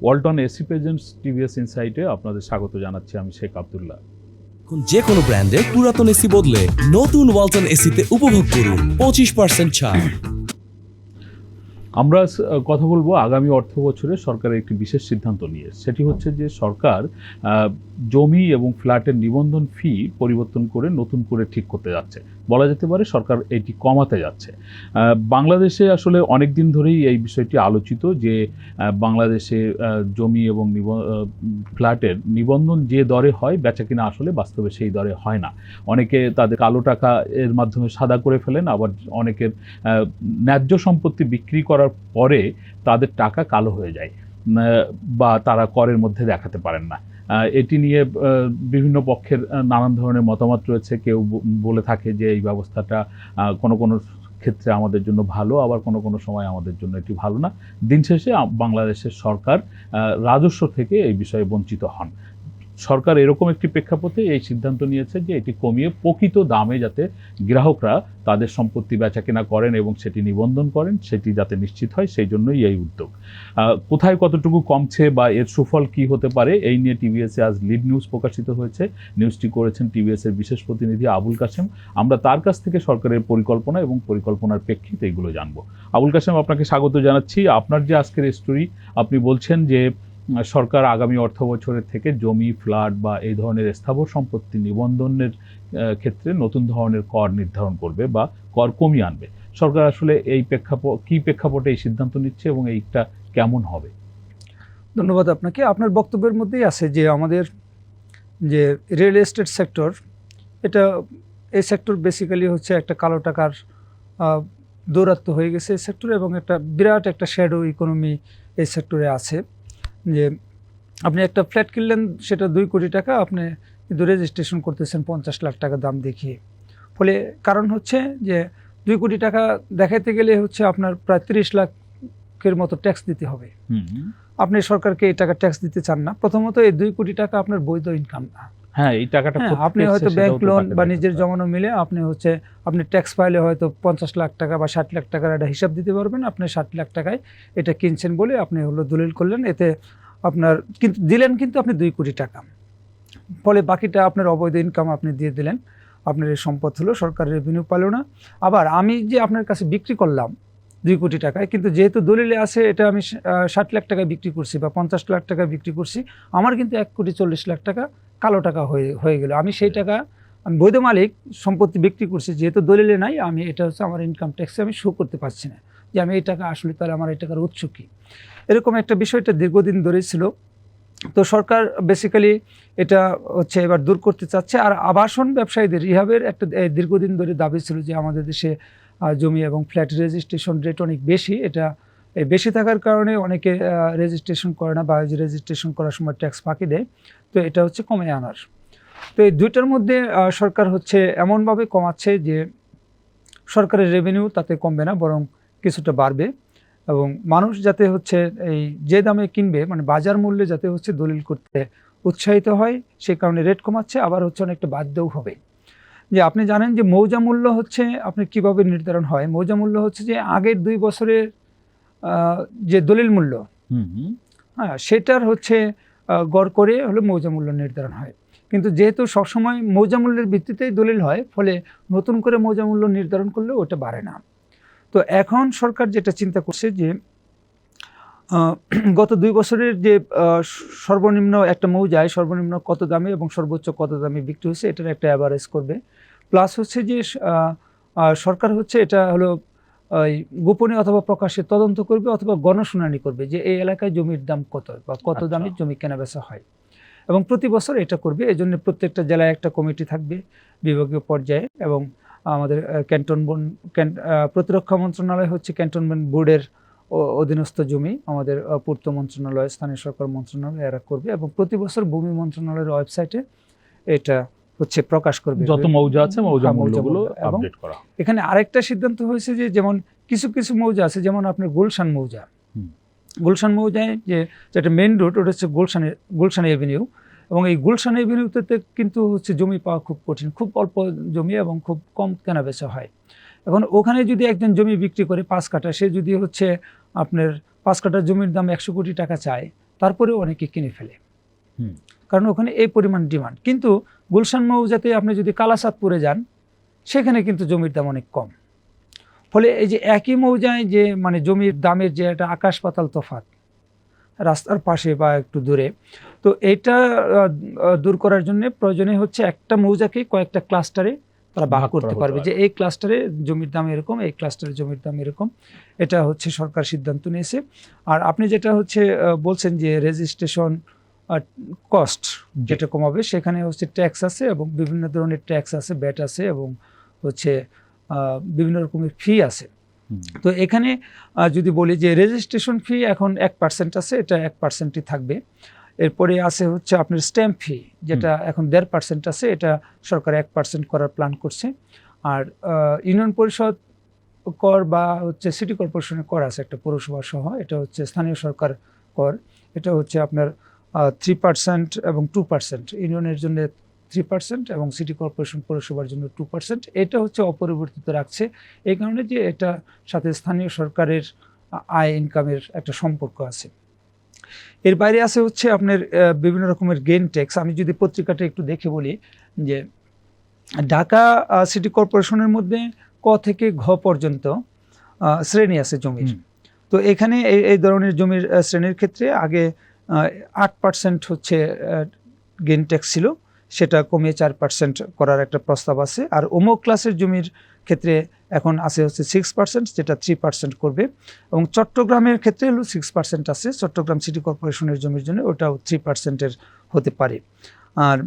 Walton AC presents TVS ইনসাইটে আপনাদের স্বাগত জানাচ্ছি। আমি শেখ আব্দুল্লাহ। যে কোনো ব্র্যান্ডের পুরাতন এসি বদলে নতুন ওয়ালটন এসিতে উপভোগ করুন 25% ছাড়। আমরা কথা বলবো আগামী অর্থ বছরে সরকারের একটি বিশেষ সিদ্ধান্ত নিয়ে। সেটি হচ্ছে যে সরকার জমি এবং ফ্ল্যাটের নিবন্ধন ফি পরিবর্তন করে নতুন করে ঠিক করতে যাচ্ছে। বলা যেতে পারে সরকার এটি কমাতে যাচ্ছে। বাংলাদেশে আসলে অনেক দিন ধরেই এই বিষয়টি আলোচিত যে বাংলাদেশে জমি এবং ফ্ল্যাটের নিবন্ধন যে দরে হয় বেচা কিনা আসলে বাস্তবে সেই দরে হয় না। অনেকে তাদের কালো টাকা এর মাধ্যমে সাদা করে ফেলেন, আবার অনেকের ন্যায্য সম্পত্তি বিক্রি করার পরে তাদের টাকা কালো হয়ে যায় বা তারা করের মধ্যে দেখাতে পারেন না। এটি নিয়ে বিভিন্ন পক্ষের নানান ধরনের মতামত রয়েছে। কেউ বলে থাকে যে এই ব্যবস্থাটা কোনো কোনো ক্ষেত্রে আমাদের জন্য ভালো, আবার কোনো কোনো সময় আমাদের জন্য এটি ভালো না। দিন শেষে বাংলাদেশের সরকার রাজস্ব থেকে এই বিষয়ে বঞ্চিত হন। সরকার এরকম একটি প্রেক্ষাপটে এই সিদ্ধান্ত নিয়েছে যে এটি কমিয়ে প্রকৃত দামে যাতে গ্রাহকরা তাদের সম্পত্তি বেচাকেনা করেন এবং সেটি নিবন্ধন করেন, সেটি যাতে নিশ্চিত হয়, সেই জন্যই এই উদ্যোগ। কোথায় কতটুকু কমছে বা এর সুফল কি হতে পারে এই নিয়ে টিভিএসে আজ লিড নিউজ প্রকাশিত হয়েছে। নিউজটি করেছেন টিভিএসের বিশেষ প্রতিনিধি আবুল কাশেম। আমরা তার কাছ থেকে সরকারের পরিকল্পনা এবং পরিকল্পনার প্রেক্ষিতে এগুলো জানবো। আবুল কাশেম, আপনাকে স্বাগত জানাচ্ছি। আপনার যে আজকের স্টোরি, আপনি বলছেন যে সরকার আগামী অর্থ বছরের থেকে জমি, ফ্ল্যাট বা এই ধরনের স্থাবর সম্পত্তি নিবন্ধনের ক্ষেত্রে নতুন ধরনের কর নির্ধারণ করবে বা কর কমিয়ে আনবে। সরকার আসলে এই প্রেক্ষাপটে এই সিদ্ধান্ত নিচ্ছে এবং এইটা কেমন হবে? ধন্যবাদ আপনাকে। আপনার বক্তব্যের মধ্যেই আছে যে আমাদের যে রিয়েল এস্টেট সেক্টর, এই সেক্টর বেসিক্যালি হচ্ছে একটা কালো টাকার দৌরাত্ম্য হয়ে গেছে এই সেক্টরে, এবং একটা বিরাট একটা শ্যাডো ইকোনমি এই সেক্টরে আছে। যে আপনি একটা ফ্ল্যাট কিনলেন, সেটা 2 কোটি টাকা, আপনি কিন্তু রেজিস্ট্রেশন করতেছেন 50 লাখ টাকা দাম দেখিয়ে। ফলে কারণ হচ্ছে যে 2 কোটি টাকা দেখাইতে গেলে হচ্ছে আপনার প্রায় 30 লাখের মতো ট্যাক্স দিতে হবে। আপনি সরকারকে এই টাকা ট্যাক্স দিতে চান না। প্রথমত এই 2 কোটি টাকা আপনার বৈধ ইনকাম না। হ্যাঁ, এই টাকাটা আপনি হয়তো ব্যাংক লোন বা নিজের জমানো মিলে আপনি ট্যাক্স ফাইলে হয়তো 50 লাখ টাকা বা 60 লাখ টাকার একটা হিসাব দিতে পারবেন। আপনি 60 লাখ টাকায় এটা কিনছেন বলে আপনি দলিল করলেন, এতে আপনার কিন্তু দিলেন কিন্তু আপনি 2 কোটি টাকা। ফলে বাকিটা আপনার অবৈধ ইনকাম আপনি দিয়ে দিলেন, আপনার এই সম্পদ হলো, সরকার রেভিনিউ পেল না। আবার আমি যে আপনার কাছে বিক্রি করলাম 2 কোটি টাকায়, কিন্তু যেহেতু দলিলে আছে এটা আমি 60 লাখ টাকায় বিক্রি করছি বা 50 লাখ টাকায় বিক্রি করছি, আমার কিন্তু 1 কোটি 40 লাখ টাকা কালো টাকা হয়ে গেল। আমি সেই টাকা, আমি বৈধ মালিক, সম্পত্তি বিক্রি করছি, যেহেতু দলিলে নাই, আমি এটা হচ্ছে আমার ইনকাম ট্যাক্সে আমি শো করতে পারছি না যে আমি এই টাকা আসলে, তাহলে আমার এই টাকার উৎস কী। এরকম একটা বিষয়টা দীর্ঘদিন ধরেই ছিল। তো সরকার বেসিক্যালি এটা হচ্ছে এবার দূর করতে চাচ্ছে। আর আবাসন ব্যবসায়ীদের রিহাবের একটা দীর্ঘদিন ধরে দাবি ছিল যে আমাদের দেশে জমি এবং ফ্ল্যাট রেজিস্ট্রেশন রেট অনেক বেশি। এটা বেশি থাকার কারণে অনেকে রেজিস্ট্রেশন করে না বা রেজিস্ট্রেশন করার সময় ট্যাক্স ফাঁকি দেয়। তো এটা হচ্ছে কমে আনার। তো এই দুইটার মধ্যে সরকার হচ্ছে এমনভাবে কমাচ্ছে যে সরকারের রেভিনিউ তাতে কমবে না, বরং কিছুটা বাড়বে, এবং মানুষ যাতে হচ্ছে এই যে দামে কিনবে, মানে বাজার মূল্যে যাতে হচ্ছে দলিল করতে উৎসাহিত হয়, সেই কারণে রেট কমাচ্ছে। আবার হচ্ছে অনেকটা বাধ্যও হবে। যে আপনি জানেন যে মৌজা মূল্য হচ্ছে আপনি কিভাবে নির্ধারণ হয়। মৌজা মূল্য হচ্ছে যে আগের 2 বছরের যে দলিল মূল্য, হ্যাঁ, সেটার হচ্ছে গড় করে মৌজা মূল্য নির্ধারণ হয়। কিন্তু যেহেতু সবসময় মৌজা মূল্যের ভিত্তিতেই দলিল হয়, ফলে নতুন করে মৌজা মূল্য নির্ধারণ করলে ওটা বাড়ে না। তো এখন সরকার যেটা চিন্তা করছে যে গত 2 বছরের যে সর্বনিম্ন একটা মৌজায় সর্বনিম্ন কত দামে এবং সর্বোচ্চ কত দামে বিক্রি হয়েছে, এটার একটা অ্যাভারেজ করবে। প্লাস হচ্ছে যে সরকার হচ্ছে এটা গোপনে অথবা প্রকাশ্যে তদন্ত করবে অথবা গণশুনানি করবে যে এই এলাকায় জমির দাম কত বা কত দামে জমি কেনাবেচা হয়, এবং প্রতি বছর এটা করবে। এই জন্য প্রত্যেকটা জেলায় একটা কমিটি থাকবে বিভাগীয় পর্যায়ে, এবং আমাদের প্রতিরক্ষা মন্ত্রণালয় হচ্ছে ক্যান্টনমেন্ট বোর্ডের অধীনস্থ জমি, আমাদের পূর্ত মন্ত্রণালয়, স্থানীয় সরকার মন্ত্রণালয় এরা করবে, এবং প্রতি বছর ভূমি মন্ত্রণালয়ের ওয়েবসাইটে এটা হচ্ছে প্রকাশ করবে যত মৌজা আছে মৌজাগুলো আপডেট করা। এখানে আরেকটা সিদ্ধান্ত হয়েছে যে যেমন কিছু কিছু মৌজা আছে, যেমন আপনার গুলশান মৌজায় যেটা মেইন রোড, ওটা হচ্ছে গুলশান এভিনিউ, এবং এই গুলশান এভিনিউতে কিন্তু হচ্ছে জমি পাওয়া খুব কঠিন, খুব অল্প জমি এবং খুব কম কেনাবেচা হয়। এখন ওখানে যদি একজন জমি বিক্রি করে 5 কাঠা, সে যদি হচ্ছে আপনার 5 কাঠা জমির দাম 100 কোটি টাকা চায়, তারপরেও অনেকে কিনে ফেলে, হুম। কারণ ওখানে এই পরিমাণ ডিমান্ড। কিন্তু গুলশান মৌজাতে আপনি যদি কালাচাঁদপুরে যান, সেখানে কিন্তু জমির দাম অনেক কম। ফলে এই যে একই মৌজায় যে মানে জমির দামের যে একটা আকাশ পাতাল তফাৎ রাস্তার পাশে বা একটু দূরে, তো এইটা দূর করার জন্য প্রয়োজনে হচ্ছে একটা মৌজাকে কয়েকটা ক্লাস্টারে তারা ভাগ ভাগ করা করতে হতে পারবে, পারে। যে এই ক্লাস্টারে জমির দাম এরকম, এই ক্লাস্টারে জমির দাম এরকম। এটা হচ্ছে সরকার সিদ্ধান্ত নিয়েছে। আর আপনি যেটা হচ্ছে বলছেন যে রেজিস্ট্রেশন কস্ট যেটা কমাবে, সেখানে হচ্ছে ট্যাক্স আছে এবং বিভিন্ন ধরনের ট্যাক্স আছে, ব্যাট আছে এবং হচ্ছে বিভিন্ন রকমের ফি আছে। হুম। তো এখানে যদি বলি যে রেজিস্ট্রেশন ফি এখন 1% আছে, এটা 1%ই থাকবে। এরপরে আছে হচ্ছে আপনার স্ট্যাম্প ফি, যেটা এখন 1.5% আছে, এটা সরকার 1% করার প্ল্যান করছে। আর ইউনিয়ন পরিষদ কর বা হচ্ছে সিটি কর্পোরেশনের কর আছে একটা পৌরসভা সহ, এটা হচ্ছে স্থানীয় সরকার কর, এটা হচ্ছে আপনার 3% এবং 2%, ইউনিয়নের জন্য 3% এবং সিটি কর্পোরেশন পৌরসভার জন্য 2%। এটা হচ্ছে অপরিবর্তিত রাখছে এই কারণে যে এটা সাথে স্থানীয় সরকারের আয় ইনকামের একটা সম্পর্ক আছে। এর বাইরে আছে হচ্ছে আপনার বিভিন্ন রকমের গেইন ট্যাক্স। আমি যদি পত্রিকাটা একটু দেখে বলি যে ঢাকা সিটি কর্পোরেশনের মধ্যে ক থেকে ঘ পর্যন্ত শ্রেণী আছে জমির। তো এখানে এই ধরনের জমির শ্রেণীর ক্ষেত্রে আগে 8% হচ্ছে গেইন ট্যাক্স ছিল, সেটা কমিয়ে 4% করার একটা প্রস্তাব আছে। আর অমুক ক্লাসের জমির ক্ষেত্রে এখন আছে হচ্ছে 6%, যেটা 3% করবে। এবং চট্টগ্রামের ক্ষেত্রে হলো 6% আছে, চট্টগ্রাম সিটি কর্পোরেশনের জমির জন্য ওটাও 3%-এর হতে পারে। আর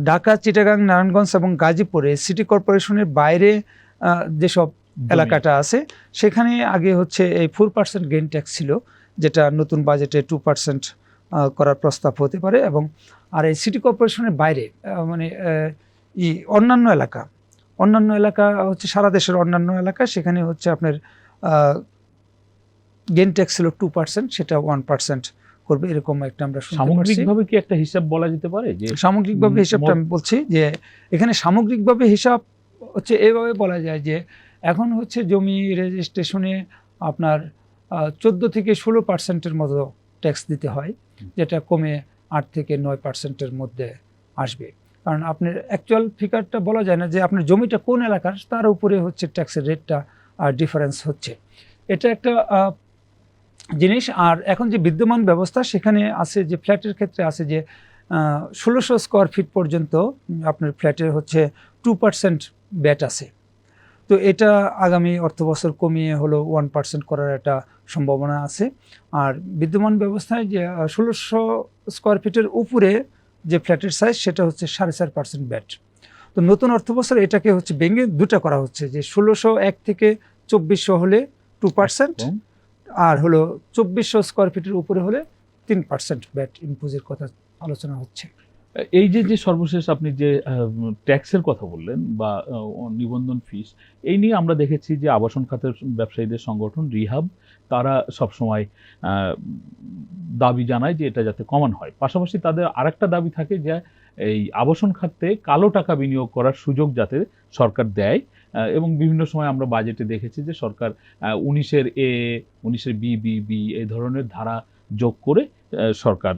ঢাকা, চিটাগাং, নারায়ণগঞ্জ এবং গাজীপুরে সিটি কর্পোরেশনের বাইরে যেসব এলাকাটা আছে, সেখানে আগে হচ্ছে এই 4% গেইন ট্যাক্স ছিল, যেটা নতুন বাজেটে 2% করার প্রস্তাব হতে পারে। এবং আর এই সিটি কর্পোরেশনের বাইরে মানে অন্যান্য এলাকা হচ্ছে সারা দেশের অন্যান্য এলাকা, সেখানে হচ্ছে আপনার গেইন ট্যাক্স ছিল 2%, সেটা 1% করবে, এরকম একটা আমরা শুনতে পাচ্ছি। সামগ্রিকভাবে কি একটা হিসাব বলা যেতে পারে যে সামগ্রিকভাবে হিসাবটা আমি বলছি যে এখানে সামগ্রিকভাবে হিসাব হচ্ছে এভাবে বলা যায় যে এখন হচ্ছে জমি রেজিস্ট্রেশনে আপনার 14 থেকে 16%-এর মতো ট্যাক্স দিতে হয়, যেটা কমে 8 থেকে 9%-এর মধ্যে আসবে। কারণ আপনার অ্যাকচুয়াল ফিগারটা বলা যায় না, যে আপনার জমিটা কোন এলাকার তার উপরে হচ্ছে ট্যাক্সের রেটটা ডিফারেন্স হচ্ছে, এটা একটা জিনিস। আর এখন যে বিদ্যমান ব্যবস্থা সেখানে আছে যে ফ্ল্যাটের ক্ষেত্রে আছে যে 1600 স্কোয়ার ফিট পর্যন্ত আপনার ফ্ল্যাটের হচ্ছে 2% ব্যাট আছে। তো এটা আগামী অর্থবছর কমিয়ে হলো 1% করার একটা সম্ভাবনা আছে। আর বিদ্যমান ব্যবস্থায় যে 1600 স্কোয়ার ফিটের উপরে যে ফ্ল্যাটের সাইজ, সেটা হচ্ছে 4.5% ব্যাট। তো নতুন অর্থবছর এটাকে হচ্ছে ভেঙে দুটা করা হচ্ছে, যে 1601 থেকে 2400 হলে 2%, আর হলো 2400 স্কোয়ার ফিটের উপরে হলে 3% ব্যাট ইম্পোজের কথা আলোচনা হচ্ছে। এই যে সর্বশেষ আপনি যে ট্যাক্সের কথা বললেন বা নিবন্ধন ফিস, এই নিয়ে আমরা দেখেছি যে আবাসন খাতের ব্যবসায়ীদের সংগঠন রিহাব তারা সবসময় দাবি জানায় যে এটা যাতে কমানো হয়। পাশাপাশি তাদের আরেকটা দাবি থাকে যে এই আবাসন খাতে কালো টাকা বিনিয়োগ করার সুযোগ যাতে সরকার দেয়, এবং বিভিন্ন সময় আমরা বাজেটে দেখেছি যে সরকার 19-এর এ, 19-এর বি এই ধরনের ধারা যোগ করে সরকার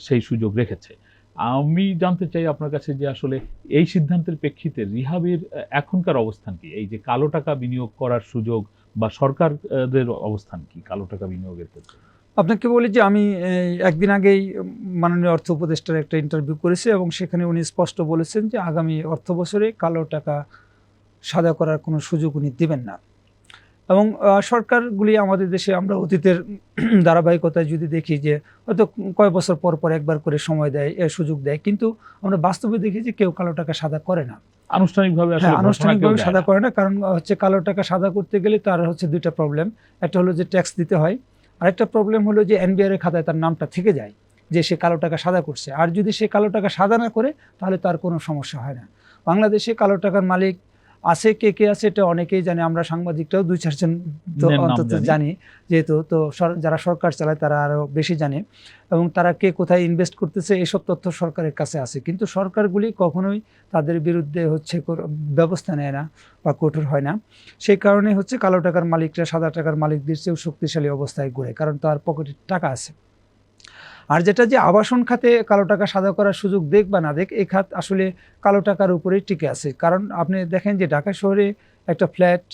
সেই সুযোগ রেখেছে। আমি জানতে চাই আপনার কাছে যে আসলে এই সিদ্ধান্তের প্রেক্ষিতে রিহাবের এখনকার অবস্থান কি, এই যে কালো টাকা বিনিয়োগ করার সুযোগ বা সরকারদের অবস্থান কি কালো টাকা বিনিয়োগের ক্ষেত্রে? আপনাকে বলি যে আমি একদিন আগেই মাননীয় অর্থ উপদেষ্টার একটা ইন্টারভিউ করেছি এবং সেখানে উনি স্পষ্ট বলেছেন যে আগামী অর্থ বছরে কালো টাকা সাদা করার কোনো সুযোগ উনি দেবেন না। এবং সরকারগুলি আমাদের দেশে আমরা অতীতের ধারাবাহিকতায় যদি দেখি যে হয়তো কয়েক বছর পর পর একবার করে সময় দেয়, সুযোগ দেয়, কিন্তু আমরা বাস্তবে দেখি যে কেউ কালো টাকা সাদা করে না আনুষ্ঠানিকভাবে। হ্যাঁ, আনুষ্ঠানিকভাবে সাদা করে না। কারণ হচ্ছে কালো টাকা সাদা করতে গেলে তার হচ্ছে দুইটা প্রবলেম, একটা হলো যে ট্যাক্স দিতে হয়, আরেকটা প্রবলেম হলো যে এনবিআর এর খাতায় তার নামটা থেকে যায় যে সে কালো টাকা সাদা করছে। আর যদি সে কালো টাকা সাদা না করে তাহলে তার কোনো সমস্যা হয় না। বাংলাদেশে কালো টাকার মালিক আছে কে কে আছে এটা অনেকেই জানে, আমরা সাংবাদিকরাও 2-4 জন তো নাম অন্তত জানি। জানি, যেহেতু তো যারা সরকার চালায় তারা আরও বেশি জানে, এবং তারা কে কোথায় ইনভেস্ট করতেছে এসব তথ্য সরকারের কাছে আছে। কিন্তু সরকারগুলি কখনোই তাদের বিরুদ্ধে হচ্ছে ব্যবস্থা নেয় না বা কঠোর হয় না। সেই কারণে হচ্ছে কালো টাকার মালিকরা সাদা টাকার মালিকদের চেয়েও শক্তিশালী অবস্থায় ঘুরে, কারণ তার পকেটে টাকা আছে। আর যেটা যে আবাসন খাতে কালো টাকা সাদা করার সুযোগ দেখ বা না দেখ, এই খাত আসলে কালো টাকার উপরেই টিকে আছে। কারণ আপনি দেখেন যে ঢাকা শহরে একটা ফ্ল্যাট,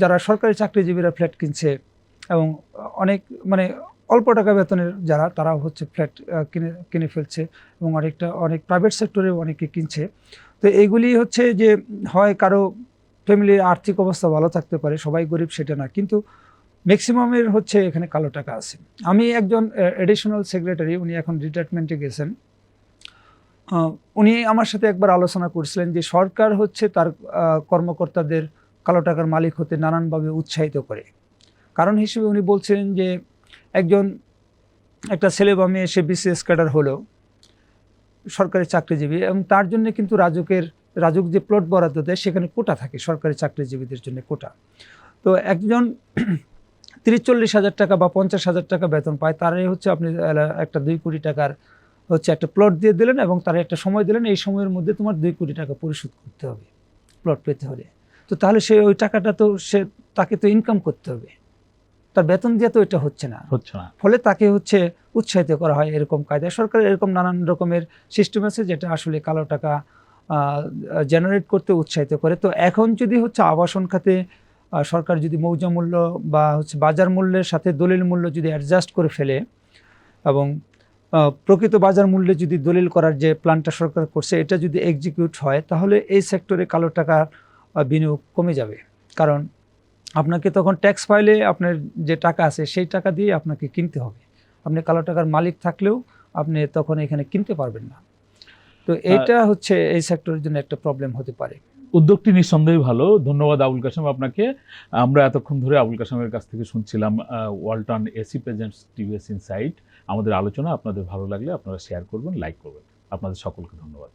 যারা সরকারি চাকরিজীবীরা ফ্ল্যাট কিনছে, এবং অনেক মানে অল্প টাকা বেতনের যারা, তারাও হচ্ছে ফ্ল্যাট কিনে ফেলছে, এবং অনেক প্রাইভেট সেক্টরেও অনেকে কিনছে। তো এইগুলি হচ্ছে যে হয় কারো ফ্যামিলির আর্থিক অবস্থা ভালো থাকতে পারে, সবাই গরিব সেটা না, কিন্তু ম্যাক্সিমামের হচ্ছে এখানে কালো টাকা আছে। আমি একজন এডিশনাল সেক্রেটারি, উনি এখন রিটায়ারমেন্টে গেছেন, উনি আমার সাথে একবার আলোচনা করছিলেন যে সরকার হচ্ছে তার কর্মকর্তাদের কালো টাকার মালিক হতে নানানভাবে উৎসাহিত করে। কারণ হিসেবে উনি বলছিলেন যে একটা ছেলে বা মেয়ে সে বিসিএস ক্যাডার হলো, সরকারি চাকরিজীবী, এবং তার জন্য কিন্তু রাজুক যে প্লট বরাদ্দ দেয় সেখানে কোটা থাকে, সরকারি চাকরিজীবীদের জন্য কোটা। তো একজন 30-40 হাজার টাকা বা 50 হাজার টাকা বেতন পায়, তারাই হচ্ছে আপনি একটা 2 কোটি টাকার হচ্ছে একটা প্লট দিয়ে দিলেন, এবং তারা একটা সময় দিলেন, এই সময়ের মধ্যে তোমার 2 কোটি টাকা পরিশোধ করতে হবে প্লট পেতে হলে। তো তাহলে সে ওই টাকাটা তো তাকে তো ইনকাম করতে হবে, তার বেতন দিয়ে তো এটা হচ্ছে না। ফলে তাকে হচ্ছে উৎসাহিত করা হয় এরকম কায়দায়। সরকারের এরকম নানান রকমের সিস্টেম আছে যেটা আসলে কালো টাকা জেনারেট করতে উৎসাহিত করে। তো এখন যদি হচ্ছে আবাসন খাতে সরকার যদি মৌজা মূল্য বা হচ্ছে বাজার মূল্যের সাথে দলিল মূল্য যদি অ্যাডজাস্ট করে ফেলে, এবং প্রকৃত বাজার মূল্যে যদি দলিল করার যে প্ল্যানটা সরকার করছে এটা যদি এক্সিকিউট হয়, তাহলে এই সেক্টরে কালো টাকার বিনিয়োগ কমে যাবে। কারণ আপনাকে তখন ট্যাক্স ফাইলে আপনার যে টাকা আছে সেই টাকা দিয়ে আপনাকে কিনতে হবে। আপনি কালো টাকার মালিক থাকলেও আপনি তখন এখানে কিনতে পারবেন না। তো এটা হচ্ছে এই সেক্টরের জন্য একটা প্রবলেম হতে পারে। উদ্যোগটি নিঃসন্দেহে ভালো। ধন্যবাদ আবুল কাশেম আপনাকে। আমরা এতক্ষণ ধরে আবুল কাশেমের কাছ থেকে শুনছিলাম Walton AC presents TVS insight. আমাদের আলোচনা আপনাদের ভালো লাগলে আপনারা শেয়ার করবেন, লাইক করবেন। আপনাদের সকলকে ধন্যবাদ।